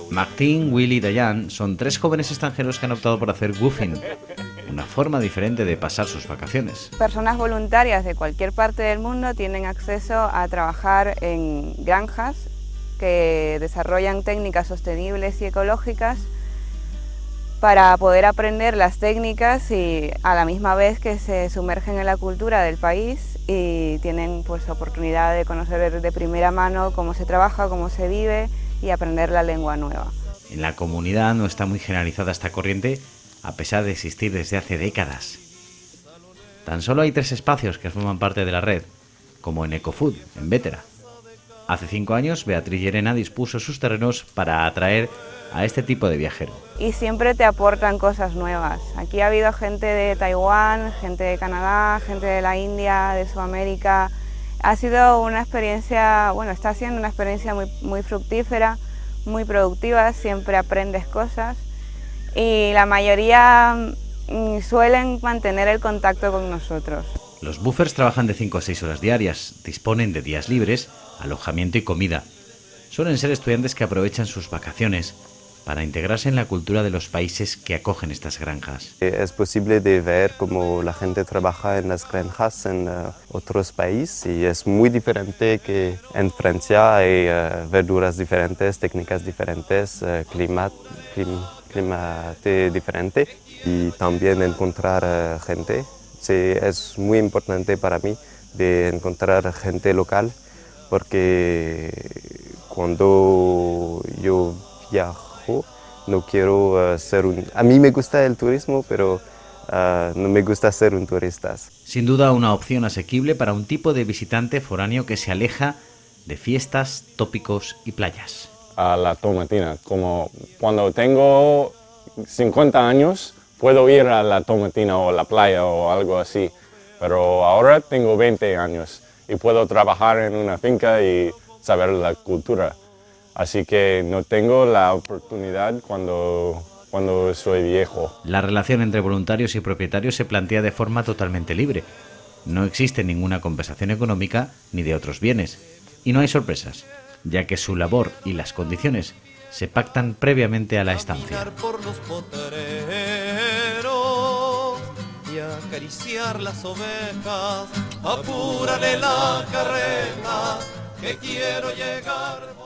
Martín, Will y Diane son 3 jóvenes extranjeros que han optado por hacer woofing, una forma diferente de pasar sus vacaciones. Personas voluntarias de cualquier parte del mundo tienen acceso a trabajar en granjas que desarrollan técnicas sostenibles y ecológicas para poder aprender las técnicas y a la misma vez que se sumergen en la cultura del país y tienen pues oportunidad de conocer de primera mano cómo se trabaja, cómo se vive y aprender la lengua nueva. En la comunidad no está muy generalizada esta corriente, a pesar de existir desde hace décadas. Tan solo hay 3 espacios que forman parte de la red, como en Ecofood, en Bétera. Hace 5 años, Beatriz Llerena dispuso sus terrenos para atraer a este tipo de viajero. Y siempre te aportan cosas nuevas. Aquí ha habido gente de Taiwán, gente de Canadá, gente de la India, de Sudamérica. Ha sido una experiencia, bueno, está siendo una experiencia muy fructífera, muy productiva, siempre aprendes cosas y la mayoría suelen mantener el contacto con nosotros. Los buffers trabajan de 5 a 6 horas diarias, disponen de días libres, alojamiento y comida. Suelen ser estudiantes que aprovechan sus vacaciones para integrarse en la cultura de los países que acogen estas granjas. Es posible de ver cómo la gente trabaja en las granjas en otros países y es muy diferente que en Francia hay verduras diferentes, técnicas diferentes, clima diferente y también encontrar gente. Sí, es muy importante para mí de encontrar gente local porque cuando yo viajo no quiero ser un... A mí me gusta el turismo, pero no me gusta ser un turista. Sin duda una opción asequible para un tipo de visitante foráneo que se aleja de fiestas, tópicos y playas. A la Tomatina, como cuando tengo 50 años puedo ir a la Tomatina o la playa o algo así, pero ahora tengo 20 años y puedo trabajar en una finca y saber la cultura. Así que no tengo la oportunidad cuando soy viejo. La relación entre voluntarios y propietarios se plantea de forma totalmente libre. No existe ninguna compensación económica ni de otros bienes. Y no hay sorpresas, ya que su labor y las condiciones se pactan previamente a la estancia. Y acariciar las ovejas, apúrale la carreta, que quiero llegar.